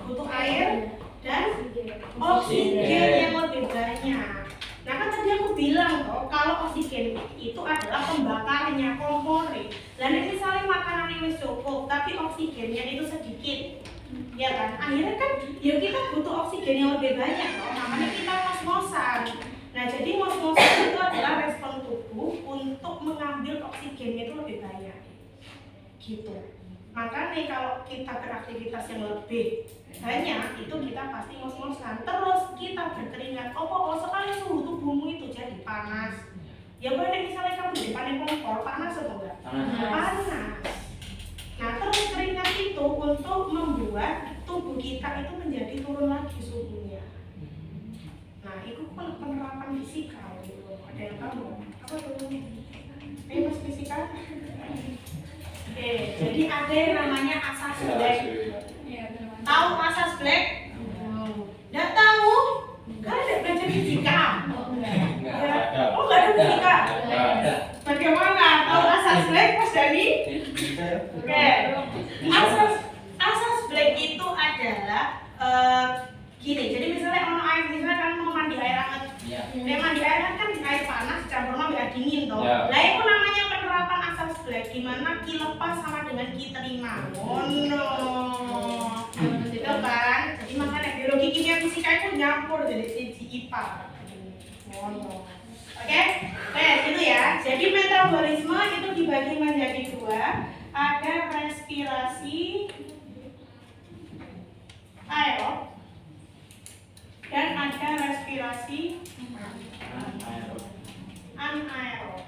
butuh air dan oksigen yang lebih banyak. Nah kan tadi aku bilang toh kalau oksigen itu adalah pembakarnya, kompornya. Dan misalnya makanan ini cukup tapi oksigennya itu sedikit, ya kan? Akhirnya kan ya kita butuh oksigen yang lebih banyak toh, namanya kita ngos-ngosan. Nah jadi ngos-ngosan itu adalah respon tubuh untuk mengambil oksigennya itu lebih banyak, gitu. Makanya kalau kita beraktivitas yang lebih banyak itu kita pasti ngos-ngosan. Terus kita berkeringat. Oh sekali suhu tubuhmu itu jadi panas. Ya boleh misalnya kamu di depan kompor panas atau enggak? Panas. Nah terus keringat itu untuk membuat tubuh kita itu menjadi turun lagi suhunya. Nah itu kan penerapan fisikal gitu. Ada yang tahu? Apa tuh? Mas fisika? Oke, jadi ada yang namanya asas Black. Tahu asas Black? Nggak tahu? Kan ada belajar fisika? Oh nggak ada fisika? Bagaimana? Tahu asas Black, Mas Dani? Oke, asas Black itu adalah gini. Jadi misalnya ono air, misalnya kan mau mandi air hangat. Mandi air hangat kan air panas campur sama air dingin toh. Lah itu namanya penerapan asas Black, dimana Ki lepas sama dengan Ki terima. Oh no, gitu kan? Jadi makanya biologi, kimia, fisika itu nyampur jadi IPA. Oh no. Oke, itu ya. Jadi metabolisme itu dibagi menjadi dua. Ada respirasi aerob dan ada respirasi anaerob.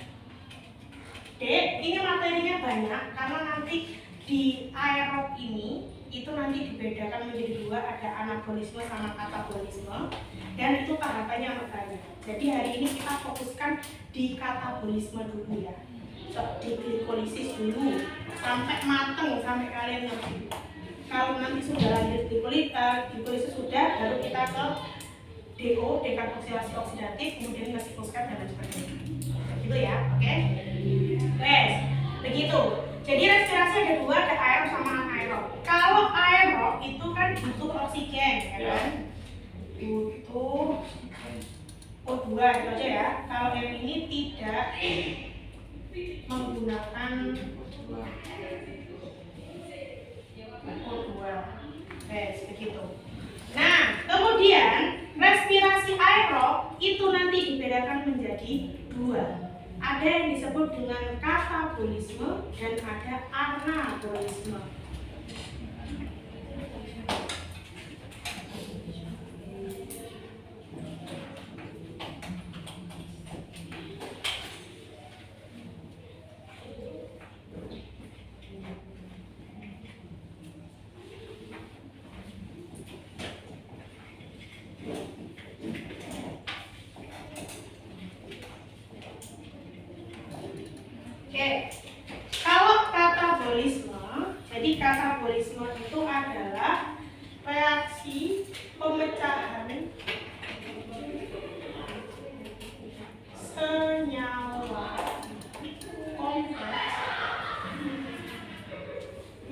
Dek, ini materinya banyak karena nanti di aerob ini itu nanti dibedakan menjadi dua, ada anabolisme sama katabolisme, dan itu tahapannya banyak. Jadi hari ini kita fokuskan di katabolisme dulu ya, di glikolisis dulu sampai mateng, sampai kalian ngerti. Kalau nanti sudah lanjut glikolisis sudah, baru kita ke DO, dekarboksilasi oksidatif, kemudian ngasih fosfat dan lain sebagainya. Gitu ya, oke? Wes, begitu. Jadi respirasi ada dua, ada aerob sama anaerob. Kalau aerob itu kan butuh oksigen, ya kan? Butuh O2 gitu aja ya. Kalau yang ini tidak menggunakan O2. Wes, begitu. Nah, kemudian respirasi aerob itu nanti dibedakan menjadi dua. Ada yang disebut dengan katabolisme dan ada anabolisme. Oke, kalau katabolisme, jadi katabolisme itu adalah reaksi pemecahan senyawa kompleks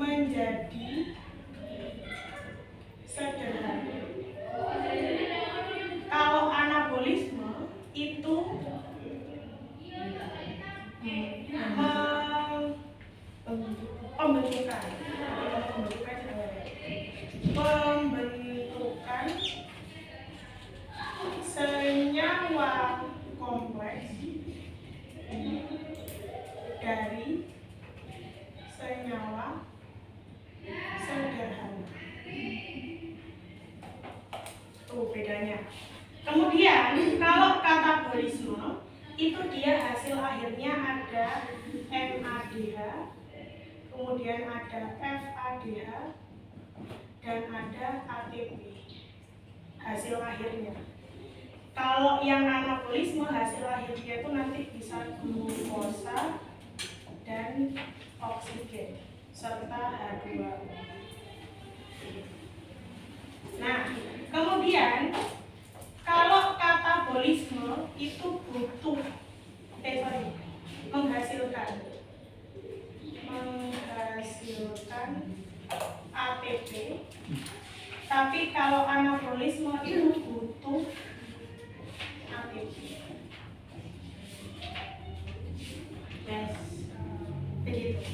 menjadi sederhana. Kalau anabolisme itu pembentukan senyawa kompleks dari senyawa sederhana. Tuh bedanya. Kemudian kalau katabolisme itu dia hasil akhirnya ada NADH, kemudian ada FADH, dan ada ATP hasil akhirnya. Kalau yang anabolisme hasil akhirnya itu nanti bisa glukosa dan oksigen serta H2O. Nah, kemudian kalau katabolisme itu butuh menghasilkan ATP Tapi kalau anabolisme itu butuh ATP. Yes, begitu.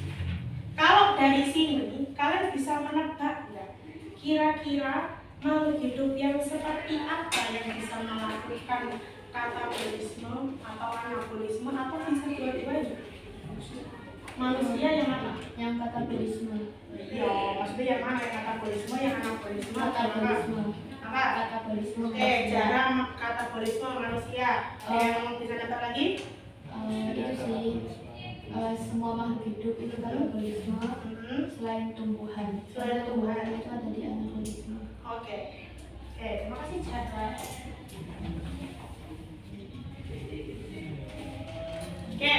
Kalau dari sini kalian bisa menebak nggak? Kira-kira makhluk hidup yang seperti apa yang bisa melakukan katabolisme atau anabolisme atau bisa dua-duanya? Manusia yang mana? Yang katabolisme. Ya, maksudnya yang mana? Yang katabolisme, yang anabolisme? Katabolisme. Apa? Katabolisme. Oke, jarang katabolisme manusia. Yang bisa nebak lagi? Itu sih semua makhluk hidup itu katabolisme selain tumbuhan. Selain tumbuhan itu ada di anabolisme. Oke, terima kasih Chandra. Oke,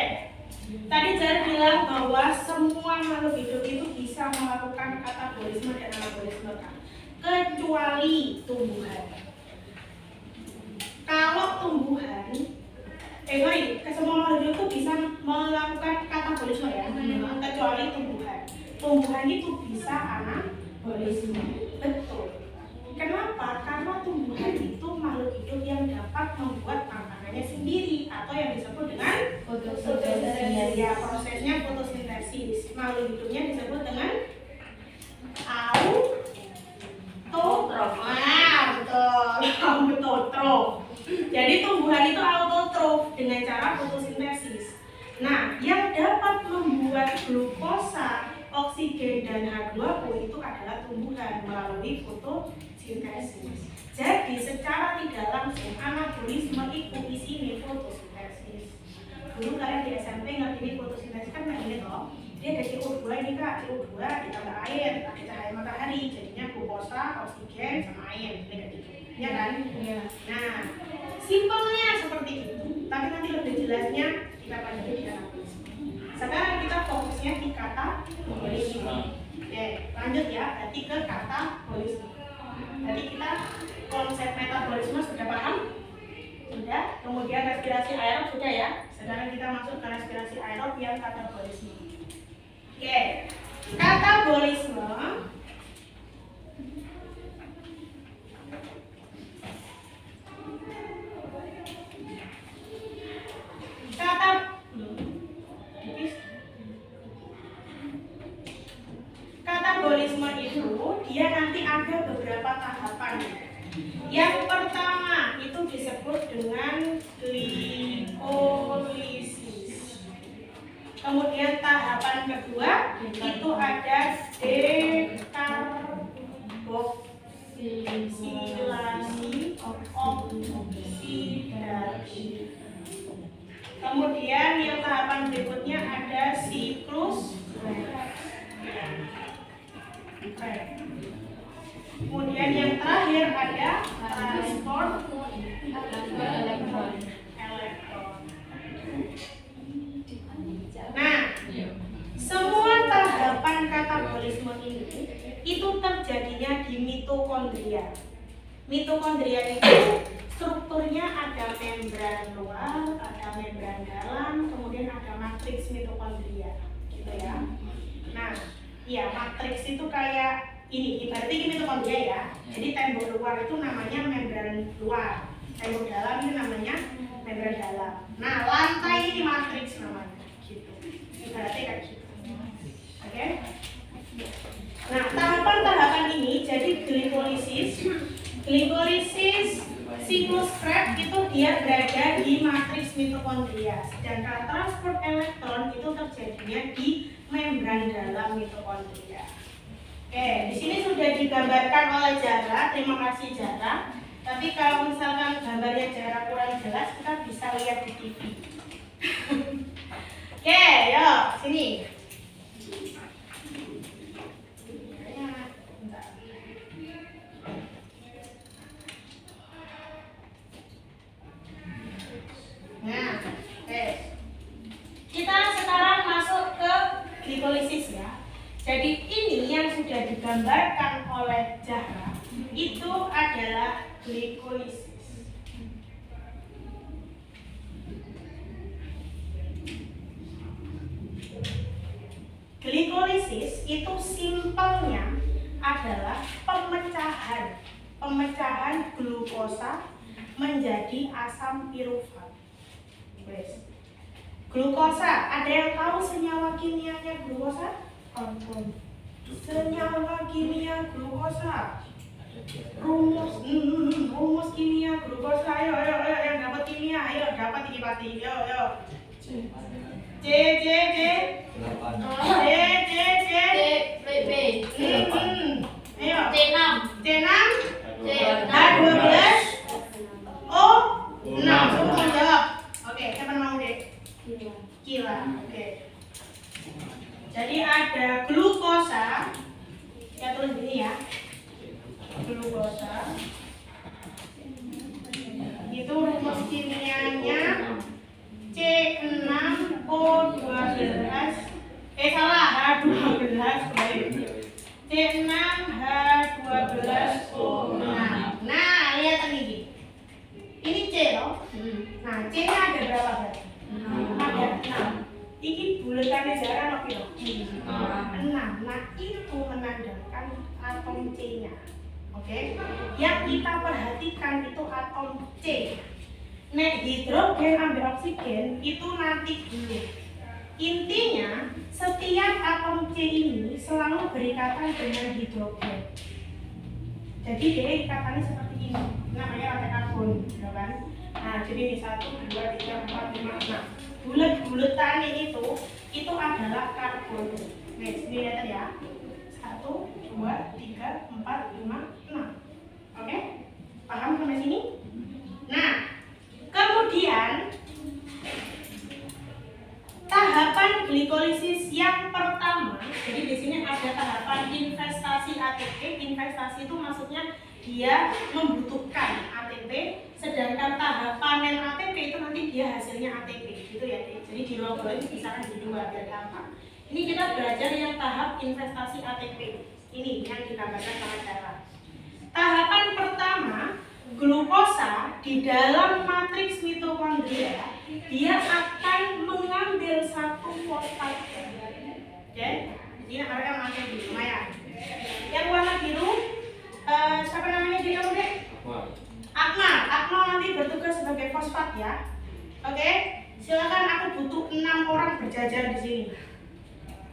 tadi Jar bilang bahwa semua makhluk hidup itu bisa melakukan katabolisme dan anabolisme kan? Kecuali tumbuhan. Kalau tumbuhan, semua makhluk hidup itu bisa melakukan katabolisme ya, kecuali tumbuhan. Tumbuhan itu bisa anabolisme, betul. Kenapa? Karena tumbuhan itu makhluk hidup yang dapat membuat makanannya sendiri atau yang disebut dengan fotosintesis. Ya, prosesnya fotosintesis. Makhluk hidupnya disebut dengan autotrof. Autotrof. Jadi tumbuhan itu autotrof dengan cara fotosintesis. Nah, yang dapat membuat glukosa, oksigen dan H2O itu adalah tumbuhan melalui fotosintesis. Jadi secara tidak langsung anabolisme itu isinya fotosintesis. Dulu kalian di SMP ngerti fotosintesis kan kayak gini toh. Dia ada CO2 ini kak, CO2 ditambah air, ada cahaya matahari, jadinya glukosa, oksigen sama air, kayak gitu. Ya kan? Iya. Nah, simpelnya seperti itu. Tapi nanti lebih jelasnya kita pelajari di anabolisme. Sekarang kita fokusnya di katabolisme. Oke, lanjut ya, berarti ke katabolisme. Jadi kita konsep metabolisme sudah paham? Sudah. Kemudian respirasi aerob sudah ya. Sekarang kita masuk ke respirasi aerob yang katabolisme. Oke, katabolisme Katabolisme itu dia nanti ada beberapa tahapan. Yang pertama itu disebut dengan glikolisis. Kemudian tahapan kedua itu ada dekarboksilasi oksidasi. Kemudian yang tahapan berikutnya ada siklus. Kemudian yang terakhir ada transport elektron. Nah, semua tahapan katabolisme ini itu terjadinya di mitokondria. Mitokondria itu strukturnya ada membran luar, ada membran dalam, kemudian ada matriks mitokondria, gitu ya. Nah, ya matriks itu kayak ini, berarti ini mitokondria ya. Jadi tembok luar itu namanya membran luar, tembok dalam itu namanya membran dalam. Nah, lantai ini matriks namanya, gitu. Berarti kayak gitu. Oke? Nah, tahapan-tahapan ini jadi glikolisis, siklus Krebs itu dia berada di matriks mitokondria, sedangkan transport elektron itu terjadinya di membran dalam mitokondria. Oke, di sini sudah digambarkan oleh Jara. Terima kasih Jara. Tapi kalau misalkan gambarnya Jara kurang jelas, kita bisa lihat di TV. Oke, yuk sini. Nah, oke. Kita sekarang masuk ke glikolisis ya. Jadi ini yang sudah digambarkan oleh Zahra itu adalah glikolisis. Glikolisis itu simpelnya adalah pemecahan pemecahan glukosa menjadi asam pirufat. Wes. Glukosa, ada yang tahu senyawa kimianya glukosa? Senyawa kimia glukosa. Rumus kimia glukosa. Ayo yang dapat kimia, ayo dapat ini pasti. Ayo. C. Ayo. C6. H12. O6. Semua jawab. Oke, siapa mau deh? Kila. Oke. Jadi ada glukosa. Ya tulis ini ya. Glukosa. Itu rumus kimianya C6O12. Salah, H12. C6H12O6. Nah, lihat ini. Ini C loh. Nah, C-nya ada berapa berarti? Ada 6. Ini buletannya jarang apa ya? 6. Nah, itu menandakan atom C-nya. Oke? Yang kita perhatikan itu atom C. Nek hidrogen ambil oksigen itu nanti dulu. Intinya, setiap atom C ini selalu berikatan dengan hidrogen. Jadi dia ikatannya seperti ini. Namanya rantai karbon, ya kan? Nah, jadi ini 1, 2, 3, 4, 5, 6. Bulet-buletannya itu adalah karbon. Nih, sini lihat ya. 1, 2, 3, 4, 5, 6. Oke? Paham sampai sini? Nah, kemudian tahapan glikolisis yang pertama. Jadi di sini ada tahapan investasi ATP. Investasi itu maksudnya dia membutuhkan ATP, sedangkan tahap panen ATP itu nanti dia hasilnya ATP, gitu ya. Jadi di logo ini misalkan di 2 biar gampang. Ini kita belajar yang tahap investasi ATP. Ini yang digambarkan sama cara. Tahapan pertama, glukosa di dalam matriks mitokondria dia akan mengambil satu fosfat. Oke, ini mereka pakai biru, lumayan. Yang warna biru, siapa namanya di kamu deh? Akmal nanti bertugas sebagai fosfat ya. Oke, silakan, aku butuh 6 orang berjajar di sini.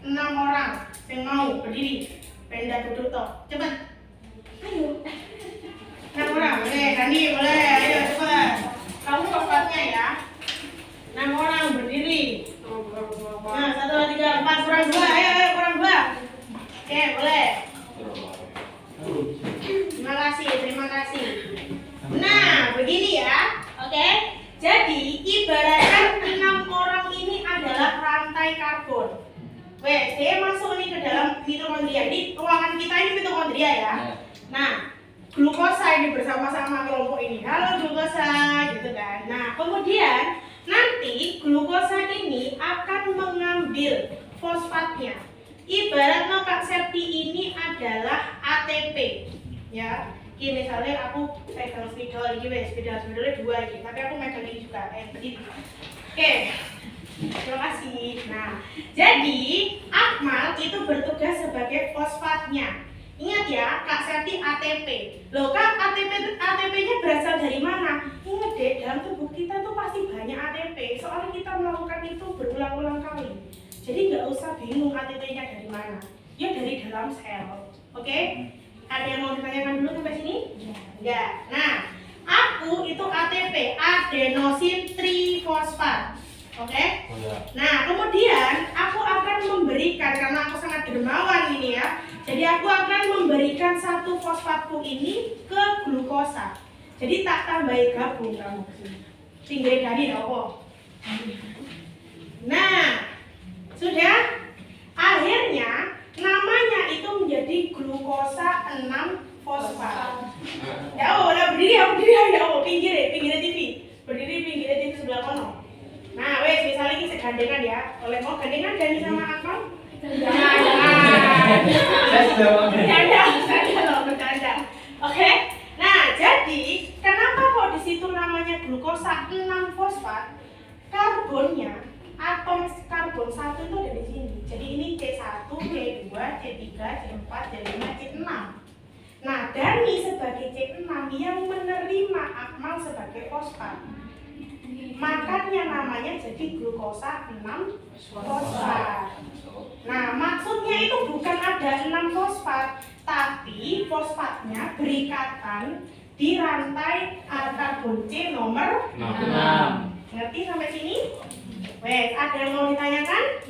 6 orang yang mau berdiri, pendak duduk toh, cepet. Ayo. 6 orang, oke, Dani boleh, ayo cepat. Kamu fosfatnya ya. 6 orang berdiri. Nah, 1, 2, 3, 4, kurang 2, ayo kurang 2. Oke, boleh. Terima kasih. Nah, begini ya. Oke. Jadi, ibaratkan 6 orang ini adalah rantai karbon. Wes, dia masuk nih ke dalam mitokondria. Ini ruangan kita ini mitokondria ya. Nah, glukosa ini bersama-sama kelompok ini. Halo glukosa, gitu kan. Nah, kemudian nanti glukosa ini akan mengambil fosfatnya. Ibarat Kak Septi ini adalah ATP. Ya. Ini misalnya aku pegang spidol ini, spidolnya 2 ini, tapi aku megang ini juga. Begini. Oke. Terima kasih. Nah, jadi Akmal itu bertugas sebagai fosfatnya. Ingat ya, Kak Septi ATP. Loh Kak, ATP-nya berasal dari mana? Ingat deh, dalam tubuh kita tuh pasti banyak ATP. Soalnya kita melakukan itu berulang-ulang kali. Jadi nggak usah bingung ATP-nya dari mana. Ya dari dalam sel. Oke? Ada yang mau ditanyakan dulu sampai sini? Enggak. Nah, aku itu ATP, adenosin trifosfat. Oke? Nah, kemudian aku akan memberikan, karena aku sangat dermawan ini ya. Jadi aku akan memberikan satu fosfatku ini ke glukosa. Jadi tak tambahin gabung kamu. Pinggir dari apa? Nah, sudah. Akhirnya namanya itu menjadi glukosa 6 fosfat. Ya udah berdiri ya, pinggir TV. Berdiri pinggir TV sebelah kono. Nah, wes misalnya ini segandengan ya. Oleh mau gandengan Dani sama Akmal? Bercanda. Oke. Nah, jadi kenapa kok di situ namanya glukosa 6 fosfat? Karbonnya, atom karbon 1 itu ada di sini. Jadi ini C1, C2, C3, C4, C5, C6. Nah, Dani sebagai C6 yang menerima akmal sebagai fosfat. Makanya namanya jadi glukosa 6 fosfat. Nah, maksudnya itu bukan ada 6 fosfat, tapi fosfatnya berikatan di rantai karbon C nomor 6. Ngerti sampai sini? Wes, ada yang mau ditanyakan?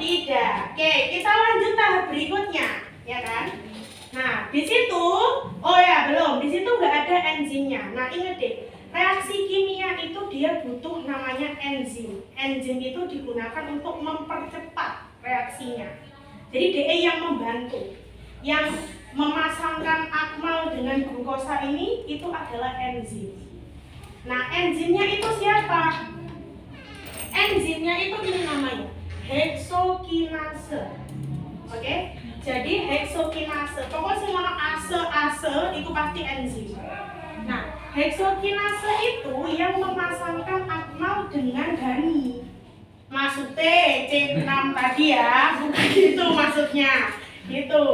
Tidak. Oke, kita lanjut tahap berikutnya, ya kan? Nah, di situ, oh ya belum, di situ nggak ada enzimnya. Nah, ingat deh, reaksi kimia itu dia butuh namanya enzim. Enzim itu digunakan untuk mempercepat reaksinya. Jadi DE yang membantu, yang memasangkan akmal dengan glukosa ini itu adalah enzim. Nah, enzimnya itu siapa? Enzimnya itu ini namanya heksokinase. Oke? Jadi heksokinase. Pokoknya semua ase itu pasti enzim. Nah, heksokinase itu yang memasangkan akmal dengan Dani. Maksudnya C6 tadi ya, bukan gitu maksudnya. Gitu.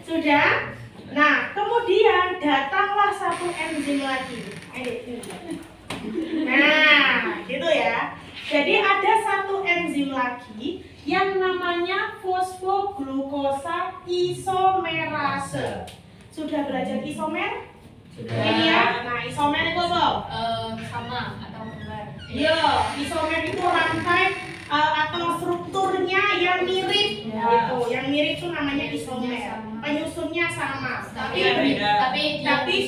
Sudah? Nah, kemudian datanglah satu enzim lagi. Nah, gitu ya. Jadi ada satu enzim lagi yang namanya fosfoglukosa isomerase. Sudah belajar isomer? Sudah. Ini ya. Nah, isomer itu apa? Sama atau benar? Iya, isomer itu rantai atau strukturnya yang mirip. Ya. Gitu. Yang mirip itu namanya isomer. Penyusunnya sama, tapi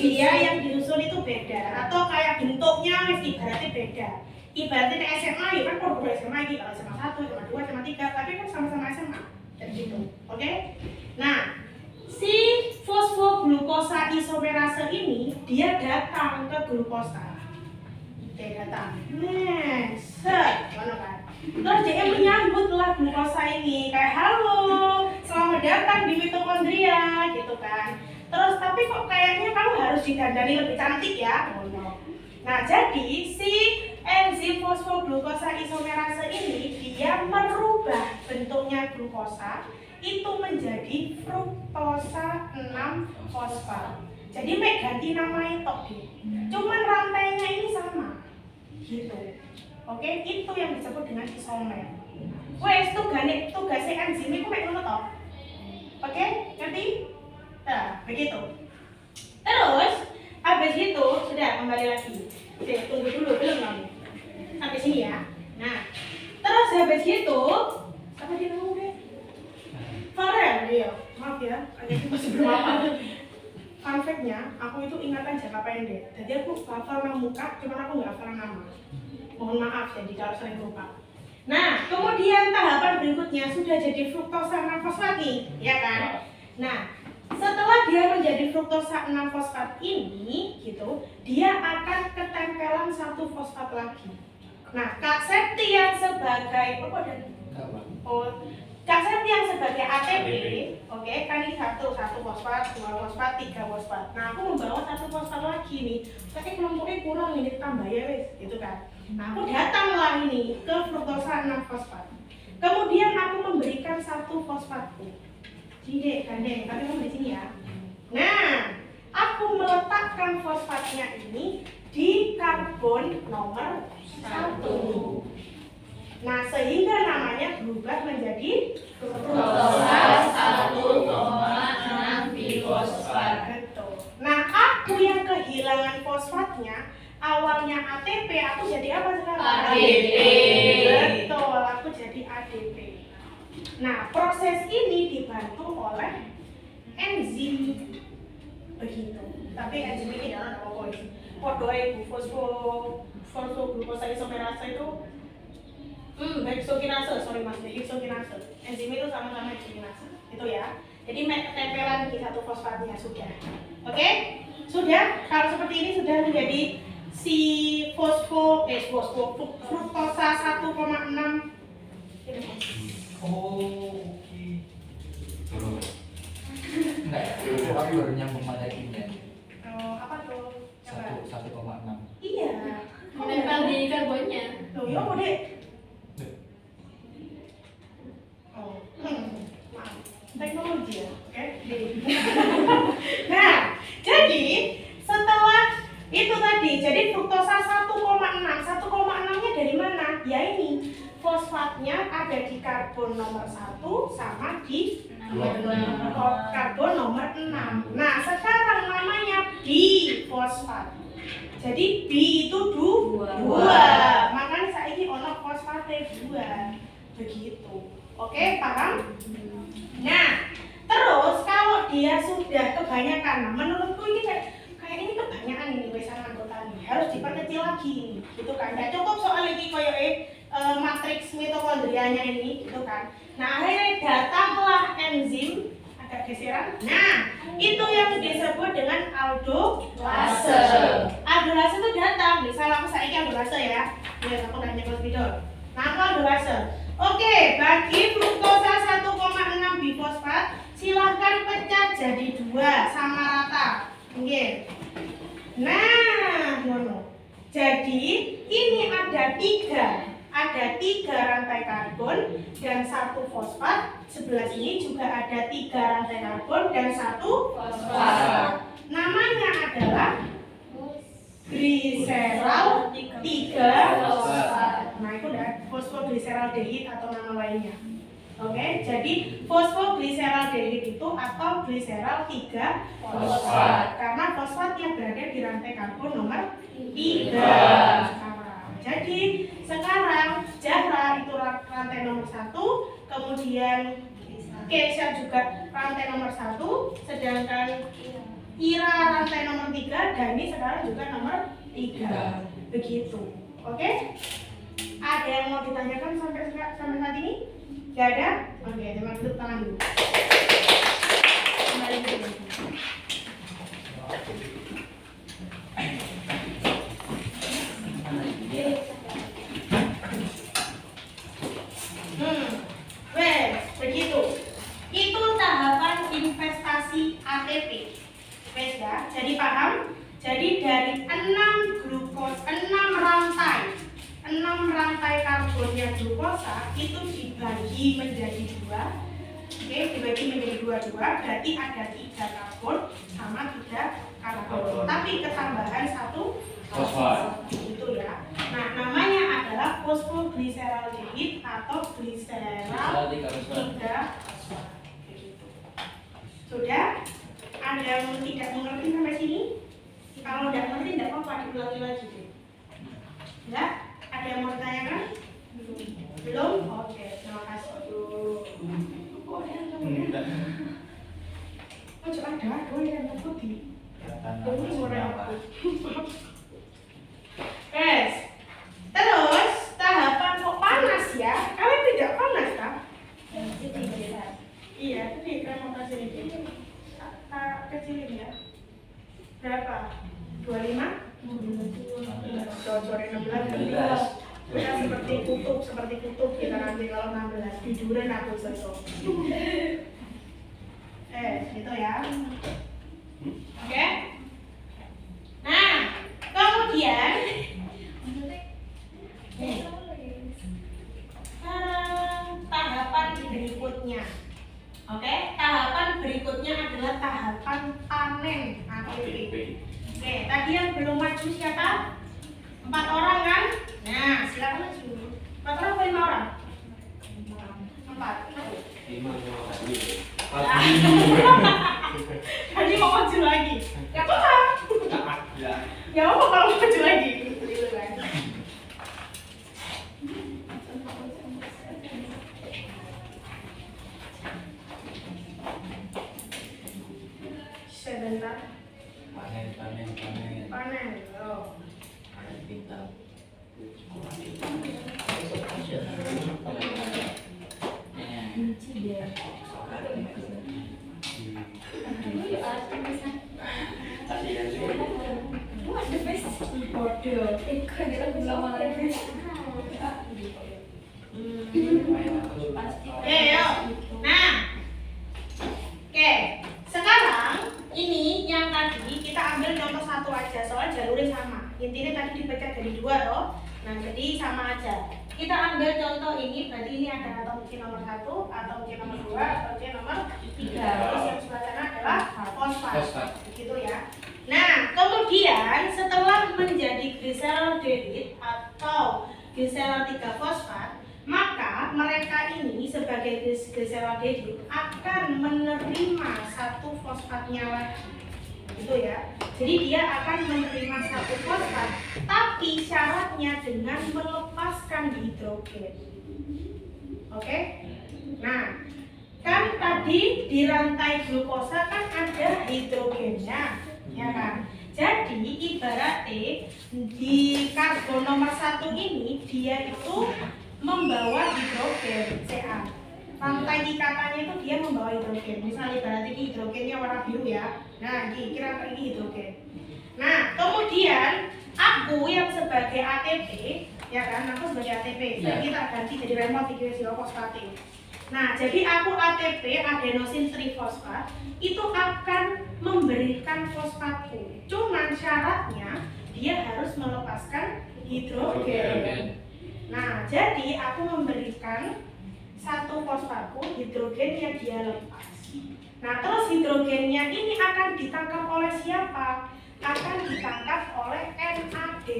dia yang disusun itu beda. Atau kayak bentuknya mesti ibaratnya beda. Ibaratnya SMA ya kan kalau SMA ini kalau SMA 1, SMA 2, SMA 3, tapi kan sama-sama SMA. Dan gitu. Oke? Nah, si fosfoglukosa isomerase ini dia datang ke glukosa. Dia datang. Nah, set, mana kan? Terus dia menyambutlah glukosa ini kayak halo, selamat datang di mitokondria gitu kan. Terus tapi kok kayaknya kamu harus didandani lebih cantik ya? Oh, no. Nah, jadi si enzim fosfoglukosa isomerase ini dia merubah bentuknya glukosa itu menjadi fruktosa 6 fosfat. Jadi mek ganti nama itu deh. Cuman rantainya ini sama. Gitu. Oke, itu yang disebut dengan isomer. Wes tugasnya enzim itu mek ngono toh. Oke, ngerti? Nah, begitu. Terus habis itu sudah kembali lagi. Oke, tunggu dulu belum kamu. Sampai sini ya. Nah, terus habis itu apa dia ngomong deh? Farel dia. Maaf ya, kayaknya masih belum apa. Fun fact-nya, aku itu ingatan jangka pendek. Jadi aku hafal nama muka, cuma aku nggak hafal nama. Mohon maaf jadi kalau sering lupa. Nah, kemudian tahapan berikutnya sudah jadi fruktosa 6 fosfat nih, ya kan? Nah, setelah dia menjadi fruktosa 6 fosfat ini, gitu, dia akan ketempelan satu fosfat lagi. Nah, Kak Septi yang sebagai Kak Septi yang sebagai ATP, oke, kan ini satu fosfat, 2 fosfat, 3 fosfat. Nah, aku membawa satu fosfat lagi nih. Tapi kelompoknya kurang ini tambah ya wes, gitu kan. Nah, aku datanglah ini ke fruktosa 6 fosfat. Kemudian aku memberikan satu fosfatku. Sini gandeng, tapi kamu di sini ya. Nah, aku meletakkan fosfatnya ini di karbon nomor 1. Nah, sehingga namanya berubah menjadi fruktosa 1,6 fosfat. Betul. Nah, aku yang kehilangan fosfatnya, awalnya ATP, aku jadi apa sekarang? ADP. Betul, aku jadi ADP. Nah, proses ini dibantu oleh enzim. Begitu. Tapi enzim ini adalah apa sih? Podoe fosfoglukosa isomerase itu heksokinase, heksokinase. Enzim itu sama-sama heksokinase. Itu ya. Jadi ketempelan di satu fosfatnya sudah. Oke? Sudah? Kalau seperti ini sudah menjadi si fruktosa 1,6. Oh, oke. Enggak ya? Aku baru nyambung materi ini. Apa tuh? Coba. 1,6. Iya. Menempel di karbonnya. Loh, ya apa dek? Maaf. Teknologi ya, oke? Nah, jadi fosfatnya ada di karbon nomor 1 sama di Dua. karbon nomor 6. Nah, sekarang namanya bifosfat. Jadi bi itu dua. Makanya saya ini ono fosfatnya 2. Begitu. Oke, paham? Nah, terus kalau dia sudah kebanyakan, nah menurutku ini kayak ini kebanyakan ini wesan anggotanya. Harus diperkecil lagi ini, gitu kan. Nggak cukup soal ini koyo matriks mitokondrianya ini, gitu kan. Nah, akhirnya datanglah enzim agak geseran. Nah, itu yang disebut dengan aldolase. Aldolase itu datang. Misal aku saiki aldolase ya. Biar aku nanya ke video. Nah, aku aldolase. Oke, bagi fruktosa 1,6 bifosfat silahkan pecah jadi 2 sama rata. Oke. Nah, jadi ini ada 3 rantai karbon dan 1 fosfat. Sebelah sini juga ada 3 rantai karbon dan 1 fosfat. Namanya adalah gliserol 3 fosfat. Nah, itu udah fosfoglyceraldehyde atau nama lainnya. Oke, jadi fosfoglyceraldehyde itu atau gliserol 3 fosfat. Karena fosfatnya berada di rantai karbon nomor 3. Jadi sekarang Zahra itu rantai nomor 1, kemudian Keisha juga rantai nomor 1, sedangkan Ira rantai nomor 3, dan ini sekarang juga nomor 3. Begitu. Oke? Ada yang mau ditanyakan sampai saat ini? Gak ada? Oke, terima kasih, tangan dulu. Kembali dulu. Begitu. Itu tahapan investasi ATP. Wes ya, jadi paham? Jadi dari 6 rantai karbonnya glukosa itu dibagi menjadi 2. Oke, dibagi menjadi 2, berarti ada 3 karbon sama 3 karbon. Tapi ketambahan 1 fosfat. Itu ya. Nah, namanya adalah fosfoglyceraldehyde atau gliserol 3 fosfat. Begitu. Sudah? Ada yang tidak mengerti sampai sini? Kalau tidak mengerti tidak apa-apa, diulangi lagi deh. Enggak? Ada yang mau ditanyakan? Belum? Oke, terima kasih. Oh, coba ada yang putih. Ini warna Yes. Terus tahapan kok panas ya? Kalian tidak panas kan? Iya, itu di remote ini. Kecilin ya. Berapa? 25? Sorry, 16. Kita seperti kutub kita nanti kalau 16 tiduran aku selesai. Gitu ya. Oke. Nah, kemudian tahapan berikutnya. Oke, tahapan berikutnya adalah tahapan panen ATP. Oke, tadi yang belum maju siapa? 4 orang kan? Nah, silakan maju. 4 orang atau 5 orang? 4. 5. Tadi mau maju lagi. Ya apa? Ya apa kalau maju lagi? Gitu kan. Sebentar. Panen. Oh. Nah, oke. Sekarang ini yang tadi kita ambil contoh satu aja, soal jalurnya sama. Intinya tadi dipecah jadi 2 loh. Nah, jadi sama aja. Kita ambil contoh ini, berarti ini ada atom C nomor 1, atom C nomor 2, atom C nomor 3. Terus yang sebelah sana adalah fosfat. Begitu ya. Nah, kemudian setelah menjadi gliseraldehyde atau gliserol 3 fosfat, maka mereka ini sebagai gliseraldehid akan menerima satu fosfatnya lagi, gitu ya. Jadi dia akan menerima satu fosfat, tapi syaratnya dengan melepaskan hidrogen. Oke? Nah, kan tadi di rantai glukosa kan ada hidrogennya, ya kan? Jadi ibaratnya di karbon nomor 1 ini dia itu membawa hidrogen Ca. Rantai ikatannya itu dia membawa hidrogen. Misalnya ibaratnya ini hidrogennya warna biru ya. Nah, kira ini hidrogen. Nah, kemudian aku yang sebagai ATP, ya kan? Aku sebagai ATP. Ya. Kita ganti jadi remote fosfatin. Nah, jadi aku ATP adenosin trifosfat itu akan memberikan fosfatku. Cuman syaratnya dia harus melepaskan hidrogen. Nah, jadi aku memberikan satu fosfatku, hidrogennya dia lepas. Nah, terus hidrogennya ini akan ditangkap oleh siapa? Akan ditangkap oleh NAD+.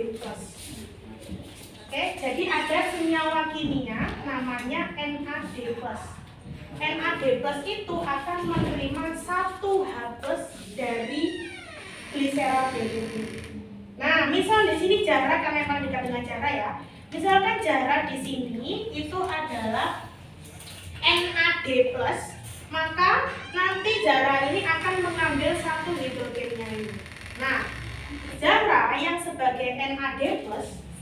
Oke, jadi ada senyawa kimia namanya NAD+. NAD+ itu akan menerima satu H+ dari gliseraldehid. Nah, misal di sini jarak karena memang dekat dengan jarak ya. Misalkan jarak di sini itu adalah NAD+, maka nanti jarak ini akan mengambil satu hidrogennya ini. Nah, jarak yang sebagai NAD+,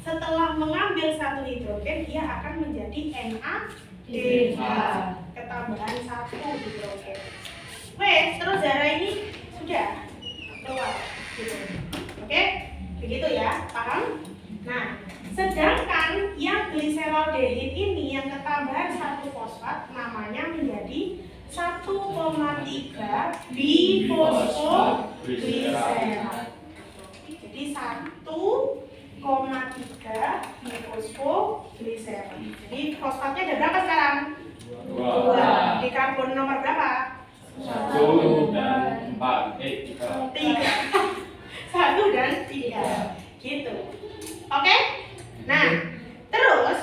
setelah mengambil satu hidrogen, dia akan menjadi NAD+, ketambahan satu hidrogen. Wes, terus jarak ini sudah keluar, gitu. Oke, begitu ya, paham? Nah, sedangkan yang gliseraldehid ini yang ketambahan satu fosfat namanya menjadi 1,3 bifosfoglycerat. Jadi 1,3 bifosfoglycerat. Jadi fosfatnya ada berapa sekarang? 2. Di karbon nomor berapa? 1 dan 4. 3. 1 dan 3. Gitu. Oke? Nah, terus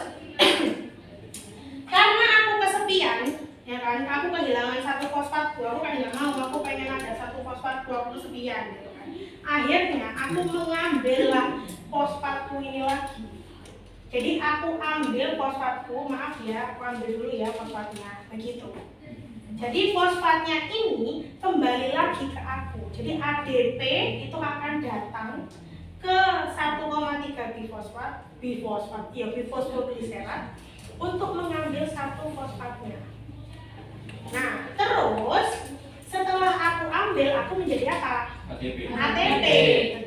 karena aku kesepian, ya kan? Aku kehilangan satu fosfatku, aku kan nggak mau, aku pengen ada satu fosfatku, aku kesepian, gitu kan. Akhirnya aku mengambillah fosfatku ini lagi. Jadi aku ambil fosfatku, maaf ya, aku ambil dulu ya fosfatnya, begitu. Jadi fosfatnya ini kembali lagi ke aku. Jadi ADP itu akan datang ke 1,3 bifosfoglycerat untuk mengambil satu fosfatnya. Nah, terus setelah aku ambil, aku menjadi apa? ATP,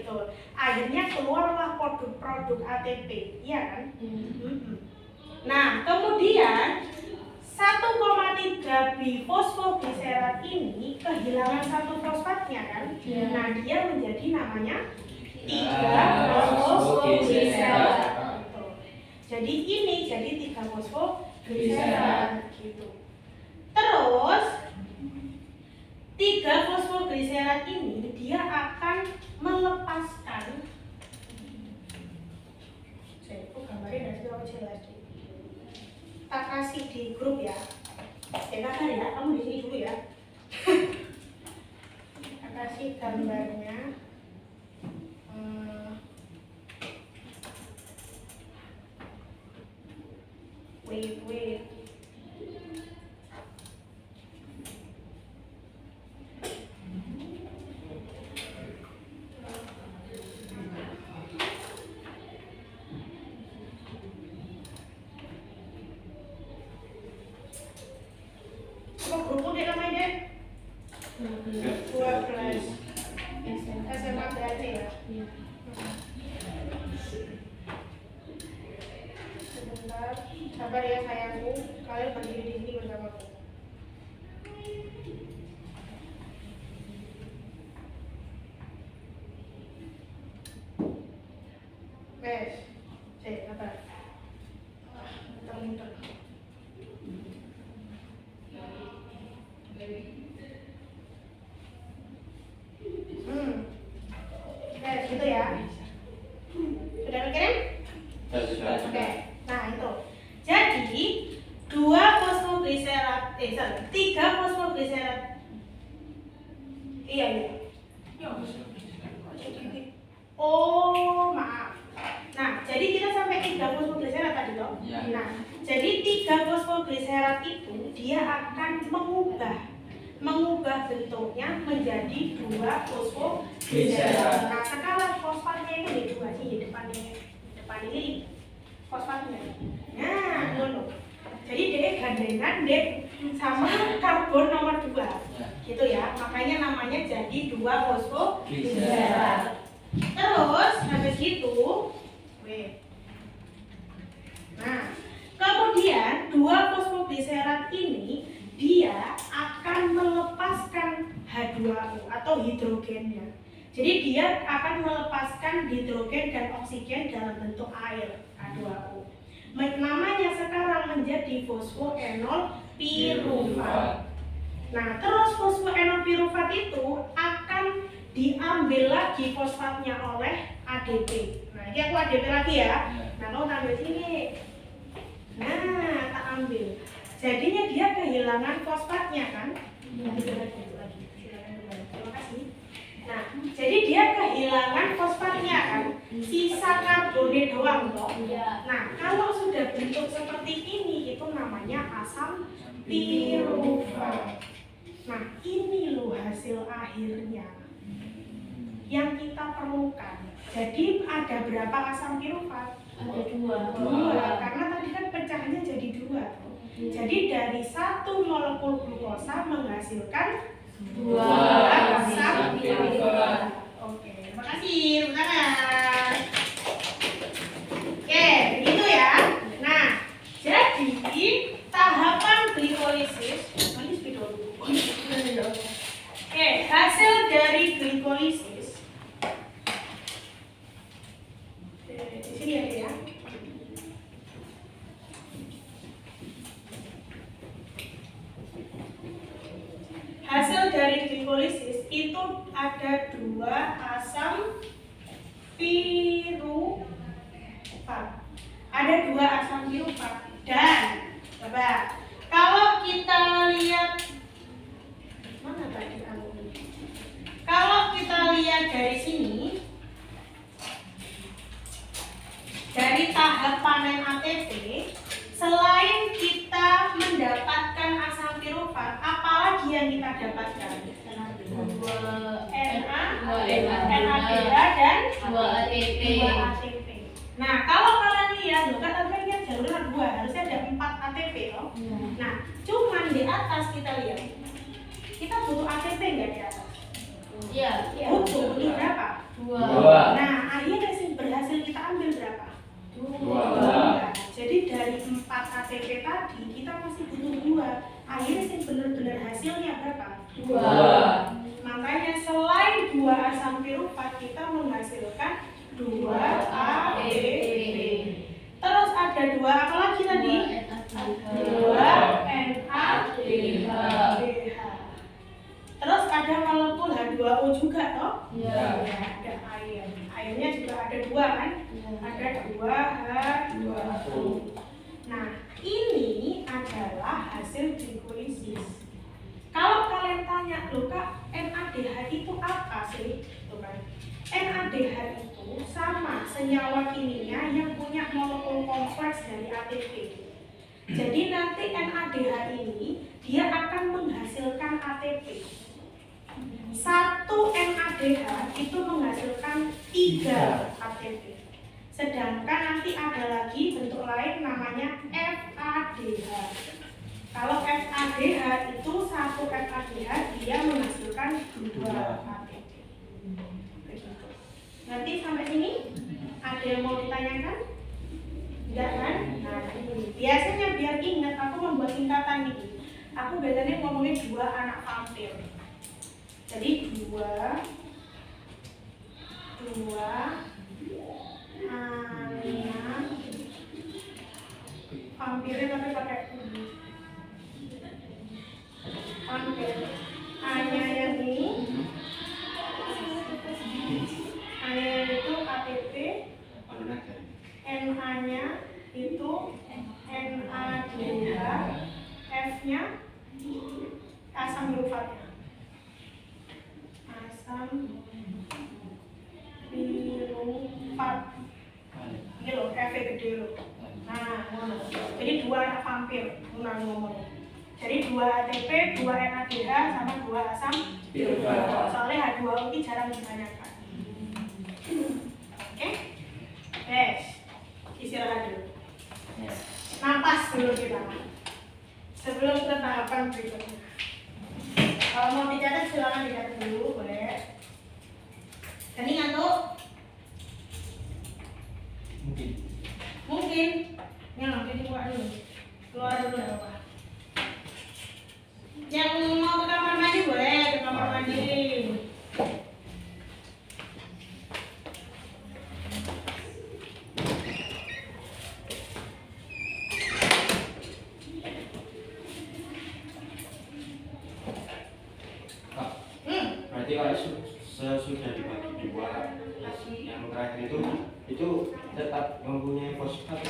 betul. Akhirnya keluarlah produk ATP, iya kan? Nah, kemudian 1,3 bifosfoglycerat ini kehilangan satu fosfatnya kan? Nah, dia menjadi namanya 3 fosfoglycerat. Jadi ini jadi 3 fosfoglycerat gitu. Terus 3 fosfoglycerat ini dia akan melepaskan. Saya gambarnya dari sini jelas. Tak kasih di grup ya. Kakak ya, kamu di sini dulu ya. Tak kasih gambarnya. Wait. Apa grupmu deh namanya deh? 12 SMA berarti ya? Sebentar, sabar ya sayangku, kalian berdiri di sini bersamaku. Wes, sabar. Muter-muter. Gitu ya. Sudah mikirin? Oke. Nah, itu. Jadi Oh, maaf. Nah, jadi kita sampai 3 fosfogliserat tadi toh. Ya. Nah, jadi 3 fosfogliserat itu dia akan mengubah bentuknya menjadi 2 fosfogliserat. Nah, sekarang fosfatnya ini dua sih depan ini fosfatnya. Nah, ngono. Jadi dia gandengan deh sama karbon nomor 2. Gitu ya. Makanya namanya jadi 2 fosfogliserat. Terus habis itu, nah kemudian 2 fosfogliserat ini dia akan melepaskan H2O atau hidrogennya. Jadi dia akan melepaskan hidrogen dan oksigen dalam bentuk air H2O. Namanya sekarang menjadi fosfoenol pirufat. Nah terus fosfoenol pirufat itu akan diambil lagi fosfatnya oleh ADP. Nah ini aku ADP lagi ya. Nah kamu ambil sini. Nah tak ambil. Jadinya dia kehilangan fosfatnya kan? Lagi. Silakan kembali. Terima kasih. Nah jadi dia kehilangan fosfatnya kan? Sisa karbonat doang toh. Nah kalau sudah bentuk seperti ini itu namanya asam pirufat. Nah ini loh hasil akhirnya yang kita perlukan. Jadi ada berapa asam pirufat? Ada 2. 2. Karena tadi kan pecahannya jadi 2. Jadi dari 1 molekul glukosa menghasilkan 2 asam pirufat. Oke, terima kasih. Tepuk tangan. Oke, begitu ya. Nah, jadi tahapan glikolisis. Ini speed dulu. Oke, hasil dari glikolisis. Di sini ya. Hasil dari glikolisis itu ada 2 asam pirufat. Ada 2 asam pirufat dan coba kalau kita lihat mana tadi kamu? Kalau kita lihat dari sini dari tahap panen ATP, selain kita mendapatkan asam pirufat, apalagi yang kita dapatkan? NADH dan 2 ATP. Nah, kalau kalian lihat, loh kan tadi kan jalurnya 2, harusnya ada 4 ATP loh. Nah, cuman di atas kita lihat, kita butuh ATP nggak di atas? Iya. Butuh berapa? 2. Nah, akhirnya sih berhasil kita ambil berapa? 2. Jadi dari 4 ATP tadi kita masih butuh 2. Akhirnya sih benar-benar hasilnya berapa? 2. Makanya selain 2 asam pirufat kita menghasilkan 2 ATP. Terus ada 2 apa lagi tadi? 2 NADH. Terus ada molekul H2O juga toh? Iya. Ada air. Airnya juga ada 2 kan? Ada 2 H2O. Nah, ini adalah hasil glikolisis. Kalau kalian tanya, loh Kak, NADH itu apa sih? Tuh kan. NADH itu sama senyawa kimia yang punya molekul kompleks dari ATP. Jadi nanti NADH ini dia akan menghasilkan ATP. 1 NADH itu menghasilkan 3 ATP. Sedangkan nanti ada lagi bentuk lain namanya FADH. Kalau FADH itu 1 FADH dia menghasilkan 2 ATP. Begitu. Nanti sampai sini ada yang mau ditanyakan? Enggak kan? Nah, ini. Biasanya biar ingat aku membuat singkatan ini. Aku biasanya ngomongin 2 anak vampir. Jadi 2 anak vampirnya tapi pakai vampir. A-nya yang ini, A-nya itu ATP, NA-nya itu NADH, F-nya asam pirufat. Asam biru, 4. Ini loh, F gede loh. Nah, ngono. Jadi 2 anak vampir, ngomong. Jadi 2 ATP, 2 NADH, sama 2 asam biru. Soalnya H2O ini jarang ditanyakan. Oke? Yes. Istirahat dulu. Napas dulu kita. Sebelum ke tahapan berikutnya. Kalau mau dicatat silakan dicatat dulu, boleh. Tadi ngantuk? Mungkin. Ya, nanti dibuka dulu. Keluar dulu enggak apa-apa. Yang mau ke kamar mandi boleh, ke kamar mandi. Berarti kalau sesudah dibagi 2, yang terakhir itu tetap mempunyai fosfat